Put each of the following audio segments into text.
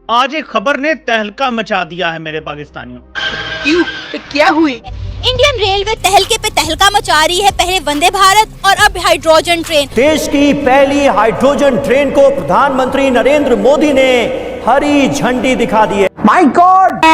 आज एक खबर ने तहलका मचा दिया है मेरे पाकिस्तानियों। क्यों? तो क्या हुई? इंडियन रेलवे तहलके पे तहलका मचा रही है। पहले वंदे भारत और अब हाइड्रोजन ट्रेन। देश की पहली हाइड्रोजन ट्रेन को प्रधानमंत्री नरेंद्र मोदी ने हरी झंडी दिखा दी है। My God!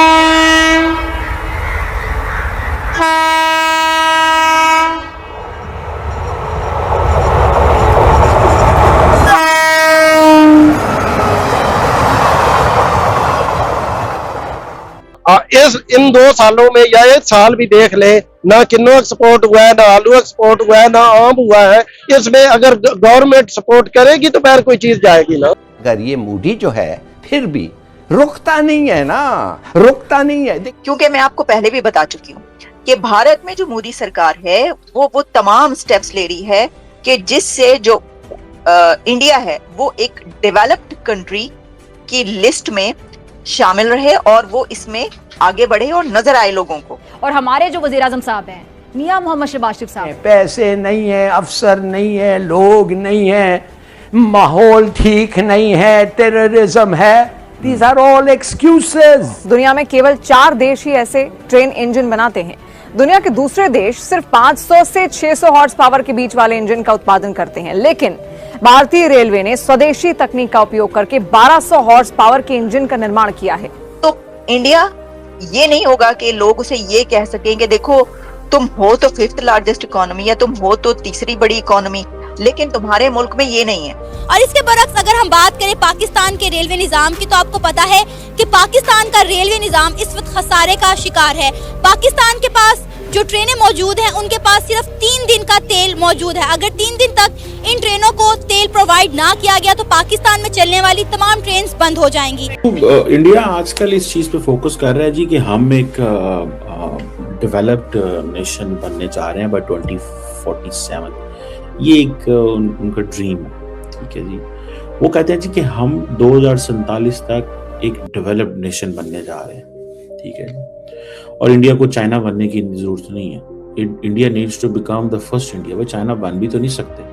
इन 2 सालों में या 1 साल भी देख ले, ना किन्नू एक्सपोर्ट हुआ है, ना आलू एक्सपोर्ट हुआ है, ना आम हुआ है। इसमें अगर गवर्नमेंट सपोर्ट करेगी तो फिर कोई चीज जाएगी ना। अगर ये मोदी जो है फिर भी रुकता नहीं है ना, रुकता नहीं है। क्योंकि मैं आपको पहले भी बता चुकी हूँ कि भारत में जो मोदी सरकार है वो तमाम स्टेप्स ले रही है कि जिससे जो इंडिया है वो एक डेवलप्ड कंट्री की लिस्ट में शामिल रहे और वो इसमें आगे बढ़े और नजर आए लोगों को। और हमारे जो वजीर आजम साहब हैं मियां मोहम्मद शहबाज शरीफ साहब, पैसे नहीं है, अफसर नहीं है, लोग नहीं है, माहौल ठीक नहीं है, टेररिज्म है। These are all excuses. दुनिया में केवल 4 देश ही ऐसे ट्रेन इंजन बनाते हैं। दुनिया के दूसरे देश सिर्फ 500 से 600 हॉर्स पावर के बीच वाले इंजन का उत्पादन करते हैं, लेकिन भारतीय रेलवे ने स्वदेशी तकनीक का उपयोग करके 1200 हॉर्स पावर के इंजन का निर्माण किया है। तो इंडिया ये नहीं होगा कि लोग उसे ये कह सकें कि देखो तुम हो तो 5th लार्जेस्ट इकोनॉमी या तुम हो तो तीसरी बड़ी इकोनॉमी, लेकिन तुम्हारे मुल्क में ये नहीं है। और इसके बरक्स अगर हम बात करें पाकिस्तान के रेलवे निजाम की, तो आपको पता है कि पाकिस्तान का रेलवे निजाम इस वक्त खसारे का शिकार है। पाकिस्तान के पास जो ट्रेनें मौजूद हैं उनके पास सिर्फ 3 दिन का तेल मौजूद है। अगर 3 दिन तक इन ट्रेनों को तेल प्रोवाइड ना किया गया तो पाकिस्तान में चलने वाली तमाम ट्रेन बंद हो जाएंगी। इंडिया आजकल इस चीज पे फोकस कर रहा है जी कि हम एक डेवलप्ड नेशन बनने जा रहे हैं बाय 2047। ये एक उनका ड्रीम है, ठीक है जी। वो कहते हैं जी कि हम 2047 तक एक डेवलप्ड नेशन बनने जा रहे हैं, ठीक है। और इंडिया को चाइना बनने की जरूरत नहीं है। India needs to become the first India. वो चाइना बन भी तो नहीं सकते।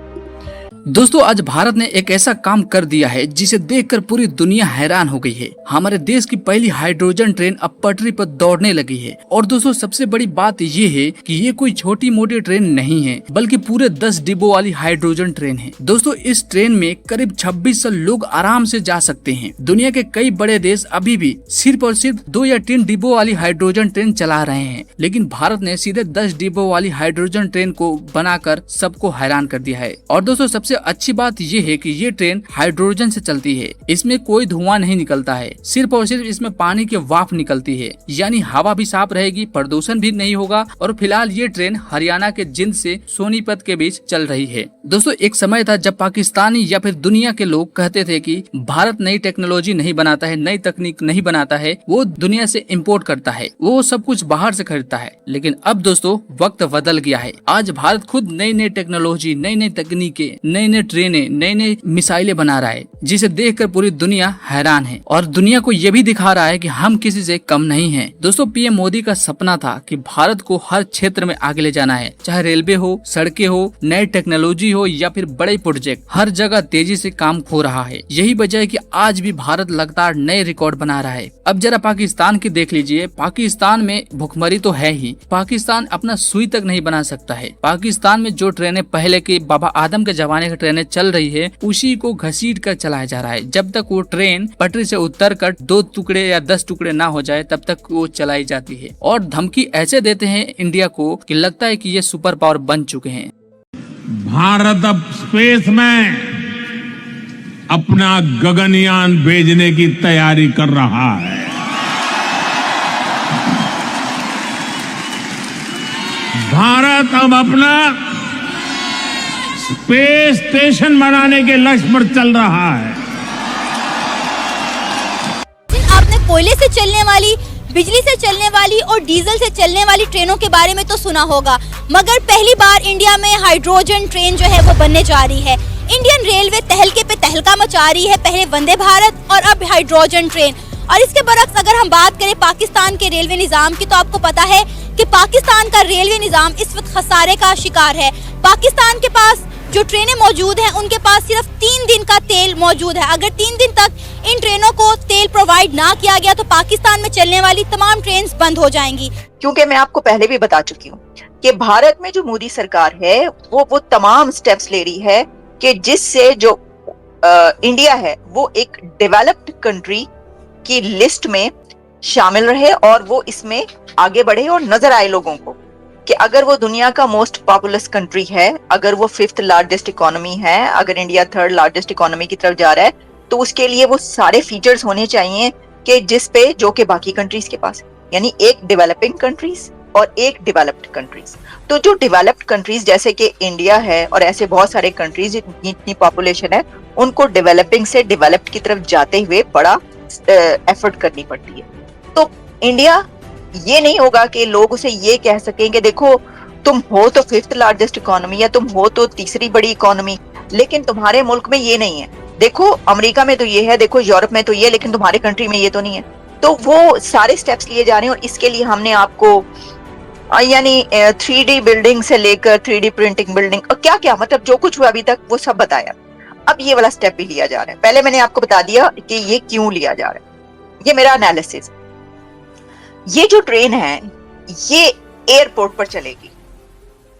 दोस्तों, आज भारत ने एक ऐसा काम कर दिया है जिसे देखकर पूरी दुनिया हैरान हो गई है। हमारे देश की पहली हाइड्रोजन ट्रेन अब पटरी पर दौड़ने लगी है। और दोस्तों, सबसे बड़ी बात ये है कि ये कोई छोटी मोटी ट्रेन नहीं है, बल्कि पूरे 10 डिब्बों वाली हाइड्रोजन ट्रेन है। दोस्तों, इस ट्रेन में करीब 2600 लोग आराम से जा सकते हैं। दुनिया के कई बड़े देश अभी भी सिर्फ और सिर्फ 2 या 3 डिब्बों वाली हाइड्रोजन ट्रेन चला रहे हैं, लेकिन भारत ने सीधे 10 डिब्बों वाली हाइड्रोजन ट्रेन को बनाकर सबको हैरान कर दिया है। और दोस्तों, सबसे अच्छी बात ये है कि ये ट्रेन हाइड्रोजन से चलती है। इसमें कोई धुआं नहीं निकलता है, सिर्फ और सिर्फ इसमें पानी की वाफ निकलती है, यानी हवा भी साफ रहेगी, प्रदूषण भी नहीं होगा। और फिलहाल ये ट्रेन हरियाणा के जिंद से सोनीपत के बीच चल रही है। दोस्तों, एक समय था जब पाकिस्तानी या फिर दुनिया के लोग कहते थे कि भारत नई टेक्नोलॉजी नहीं बनाता है, नई तकनीक नहीं बनाता है, वो दुनिया से इम्पोर्ट करता है, वो सब कुछ बाहर से खरीदता है। लेकिन अब दोस्तों, वक्त बदल गया है। आज भारत खुद नई नई टेक्नोलॉजी, नई नई तकनीकें, नई नई ट्रेनें, नई नई मिसाइलें बना रहा है, जिसे देखकर पूरी दुनिया हैरान है। और दुनिया को ये भी दिखा रहा है कि हम किसी से कम नहीं हैं। दोस्तों, पीएम मोदी का सपना था कि भारत को हर क्षेत्र में आगे ले जाना है, चाहे रेलवे हो, सड़कें हो, नई टेक्नोलॉजी हो या फिर बड़े प्रोजेक्ट, हर जगह तेजी से काम हो रहा है। यही वजह है कि आज भी भारत लगातार नए रिकॉर्ड बना रहा है। अब जरा पाकिस्तान की देख लीजिए। पाकिस्तान में भुखमरी तो है ही, पाकिस्तान अपना सुई तक नहीं बना सकता है। पाकिस्तान में जो ट्रेनें पहले के बाबा आदम के जमाने की ट्रेनें चल रही है, उसी को घसीट कर चलाया जा रहा है। जब तक वो ट्रेन पटरी से उतर कर 2 टुकड़े या 10 टुकड़े ना हो जाए, तब तक वो चलाई जाती है। और धमकी ऐसे देते हैं इंडिया को कि लगता है कि ये सुपर पावर बन चुके हैं। भारत अब स्पेस में अपना गगनयान भेजने की तैयारी कर रहा है। भारत अब अपना स्पेस स्टेशन बनाने के लक्ष्य पर चल रहा है। आपने कोयले से चलने वाली, बिजली से चलने वाली और डीजल से चलने वाली ट्रेनों के बारे में तो सुना होगा, मगर पहली बार इंडिया में हाइड्रोजन ट्रेन जो है वो बनने जा रही है। इंडियन रेलवे तहलके पे तहलका मचा रही है, पहले वंदे भारत और अब हाइड्रोजन ट्रेन। और इसके बरक्स अगर हम बात करें पाकिस्तान के रेलवे निजाम की, तो आपको पता है कि पाकिस्तान का रेलवे निजाम इस वक्त खसारे का शिकार है। पाकिस्तान के पास जो ट्रेनें मौजूद हैं उनके पास सिर्फ 3 दिन का तेल मौजूद है। अगर 3 दिन तक इन ट्रेनों को तेल प्रोवाइड ना किया गया तो पाकिस्तान में चलने वाली तमाम ट्रेन बंद हो जाएंगी। क्योंकि मैं आपको पहले भी बता चुकी हूँ कि भारत में जो मोदी सरकार है वो तमाम स्टेप्स ले रही है कि जिससे जो इंडिया है वो एक डेवलप्ड कंट्री की लिस्ट में शामिल रहे और वो इसमें आगे बढ़े और नजर आए लोगों को कि अगर वो दुनिया का मोस्ट पॉपुलस कंट्री है, अगर वो 5th लार्जेस्ट इकोनॉमी है, अगर इंडिया 3rd लार्जेस्ट इकोनॉमी की तरफ जा रहा है, तो उसके लिए वो सारे फीचर्स होने चाहिए कि जिस पे जो कि बाकी कंट्रीज के पास, यानी एक डेवलपिंग कंट्रीज और एक डेवलप्ड कंट्रीज। तो जो डेवलप्ड कंट्रीज जैसे कि इंडिया है और ऐसे बहुत सारे कंट्रीज इतनी पॉपुलेशन है, उनको डेवलपिंग से डेवलप्ड की तरफ जाते हुए बड़ा एफर्ट करनी पड़ती है। तो इंडिया ये नहीं होगा कि लोग उसे ये कह सकेंगे देखो तुम हो तो 5th लार्जेस्ट इकोनॉमी या तुम हो तो तीसरी बड़ी इकोनॉमी, लेकिन तुम्हारे मुल्क में ये नहीं है। देखो अमेरिका में तो ये है, देखो यूरोप में तो ये, लेकिन तुम्हारे कंट्री में ये तो नहीं है। तो वो सारे स्टेप्स लिए जा रहे हैं और इसके लिए हमने आपको यानी 3D बिल्डिंग से लेकर 3D प्रिंटिंग बिल्डिंग और क्या क्या मतलब जो कुछ हुआ अभी तक वो सब बताया। अब ये वाला स्टेप भी लिया जा रहा है। पहले मैंने आपको बता दिया कि ये क्यों लिया जा रहा है, ये मेरा एनालिसिस। ये जो ट्रेन है ये एयरपोर्ट पर चलेगी,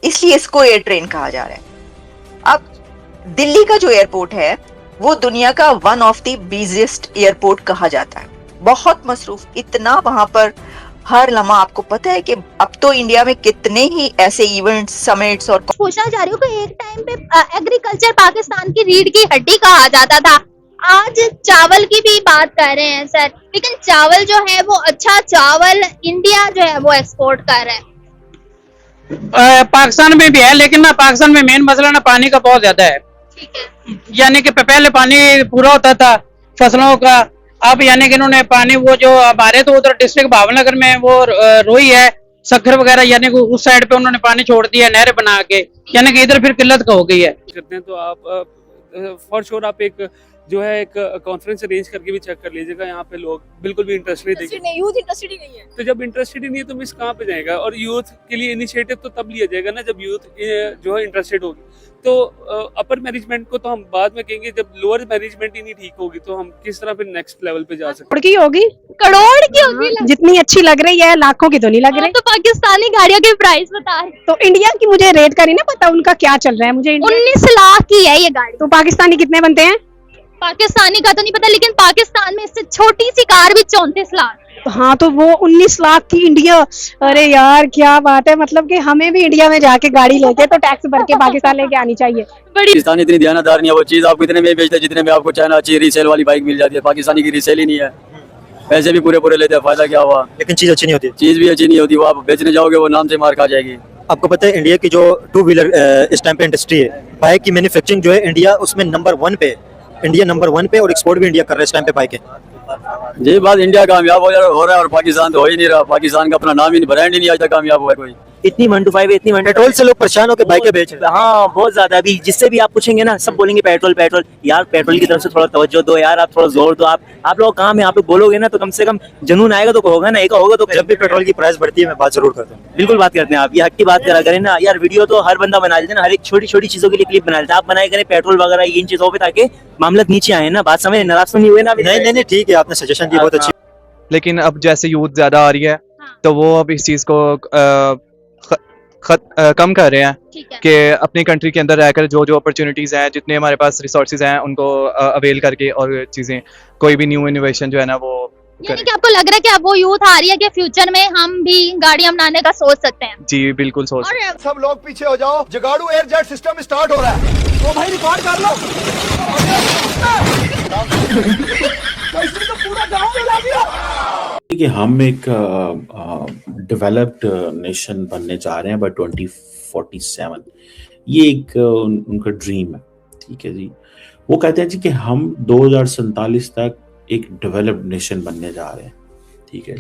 इसलिए इसको एयर ट्रेन कहा जा रहा है। अब दिल्ली का जो एयरपोर्ट है वो दुनिया का one of the busiest airport कहा जाता है, बहुत मसरूफ, इतना वहां पर हर लम्हा। आपको पता है कि अब तो इंडिया में कितने ही ऐसे इवेंट्स, समिट्स और पूछना चाह रही हूँ कि एक टाइम पे एग्रीकल्चर पाकिस्तान की रीढ़ की हड्डी कहा जाता था, आज चावल की भी बात कर रहे हैं सर, लेकिन चावल जो है वो अच्छा चावल इंडिया जो है वो एक्सपोर्ट कर रहा है। पाकिस्तान में भी है, लेकिन ना पाकिस्तान में मेन मसला ना पानी का बहुत ज्यादा है। यानी कि पहले पानी पूरा होता था फसलों का, अब यानी कि इन्होंने पानी वो जो हमारे तो उधर डिस्ट्रिक्ट भावनगर में वो रोई है, सखर वगैरह, यानी कि उस साइड पे उन्होंने पानी छोड़ दिया नहर बना के, यानी कि इधर फिर किल्लत का हो गई है। करते हैं तो आप फॉर श्योर आप एक जो है एक कॉन्फ्रेंस अरेंज करके भी चेक कर लीजिएगा। यहाँ पे लोग बिल्कुल भी इंटरेस्टेड नहीं, यूथ इंटरेस्टेड ही नहीं है। तो जब इंटरेस्टेड ही नहीं है तो मिस कहाँ पे जाएगा। और यूथ के लिए इनिशिएटिव तो तब लिया जाएगा ना जब यूथ जो है इंटरेस्टेड होगी। तो अपर मैनेजमेंट को तो हम बाद में कहेंगे, जब लोअर मैनेजमेंट ही नहीं ठीक होगी तो हम किस तरह फिर नेक्स्ट लेवल पे जा सकते हैं। होगी करोड़ की होगी, जितनी अच्छी लग रही है लाखों की तो नहीं लग रही। तो पाकिस्तानी गाड़ियों के प्राइस बता रहे, तो इंडिया की मुझे रेट का नहीं ना पता, उनका क्या चल रहा है मुझे। 19 लाख की है ये गाड़ी। तो पाकिस्तानी कितने बनते हैं? पाकिस्तानी का तो नहीं पता, लेकिन पाकिस्तान में इससे छोटी सी कार भी 34 लाख। हाँ तो वो 19 लाख की इंडिया। अरे यार क्या बात है, मतलब कि हमें भी इंडिया में जाके गाड़ी लेके तो टैक्स भर के पाकिस्तान लेके आनी चाहिए। पाकिस्तान इतनी ध्यानदार नहीं है, वो चीज आपको इतने में बेचते जितने में आपको चाइना अच्छी रीसेल वाली बाइक मिल जाती है। पाकिस्तानी की रीसेल ही नहीं है, पैसे भी पूरे लेते हैं, फायदा क्या हुआ। लेकिन चीज अच्छी नहीं होती, चीज भी अच्छी नहीं होती, वो आप बेचने जाओगे वो नाम से मार खा जाएगी। आपको पता है इंडिया की जो 2 व्हीलर इस टाइम पे इंडस्ट्री है, बाइक की मैन्युफैक्चरिंग जो है इंडिया उसमें नंबर 1 पे, इंडिया नंबर 1 पे, और एक्सपोर्ट भी इंडिया कर रहा है इस टाइम पे बाइक है। ये बात इंडिया कामयाब हो रहा है और पाकिस्तान तो हो ही नहीं रहा। पाकिस्तान का अपना नाम ही ब्रांड ही नहीं आज तक कामयाब हुआ कोई। इतनी 1 to 5 इतनी पेट्रोल से लोग परेशान होकर बाइकें बेच रहे हैं। हाँ बहुत ज्यादा, अभी जिससे भी आप पूछेंगे ना सब बोलेंगे पेट्रोल पेट्रोल। यार पेट्रोल की तरफ से थोड़ा तवज्जो दो यार, आप थोड़ा जोर दो। आप लोग काम है, आप लोग बोलोगे ना तो कम से कम जुनून आएगा तो होगा ना, एक होगा तो। जब भी पेट्रोल की प्राइस बढ़ती है मैं बात जरूर करता हूँ। बिल्कुल बात करते हैं आप, ये हक की बात करा करें ना यार। वीडियो तो हर बंदा बना लेते हैं ना, हर एक छोटी छोटी चीजों के लिए क्लिप बना लेते हैं। आप बनाए करें पेट्रोल वगैरह इन चीजों पे, ताकि मामला नीचे आए ना। बात समझ नाराज तो नहीं हुए ना? नहीं ठीक है, आपने सजेशन दी बहुत अच्छी। लेकिन अब जैसे यूथ ज्यादा आ रही है तो वो अब इस चीज को कम कर रहे हैं कि अपनी कंट्री के अंदर रहकर जो अपॉर्चुनिटीज हैं, जितने हमारे पास रिसोर्सेज हैं, उनको अवेल करके और चीजें कोई भी न्यू इनोवेशन जो है ना वो यानी कि आपको लग रहा है कि अब वो यूथ आ रही है कि फ्यूचर में हम भी गाड़ियां बनाने का सोच सकते हैं? जी बिल्कुल सोच। सब लोग पीछे हो जाओ, जगाड़ू एयरजेट सिस्टम स्टार्ट हो रहा है, तो भाई रिकॉर्ड कर लो। तो पूरा गांव मिला दिया कि हम एक डेवलप्ड नेशन बनने जा रहे हैं बाय 2047। ये एक उनका ड्रीम है, ठीक है जी। वो कहते हैं जी कि हम 2047 तक एक डेवलप्ड नेशन बनने जा रहे हैं, ठीक है।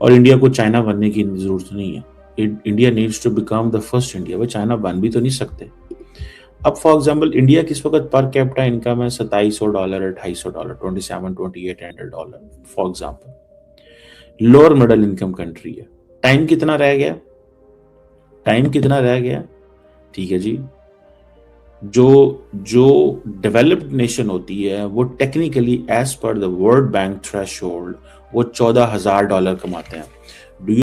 और इंडिया को चाइना बनने की जरूरत नहीं है। India needs to become the first India. वो चाइना बन भी तो नहीं सकते, अब फॉर एग्जांपल इंडिया किस वक्त पर कैपिटा इनकम है $2700 $2800 $2700-2800 for example, lower middle income country है। टाइम कितना रह गया, टाइम कितना रह गया, ठीक है जी। जो डेवलप्ड नेशन होती है वो technically as per the world bank threshold वो $14,000 कमाते हैं।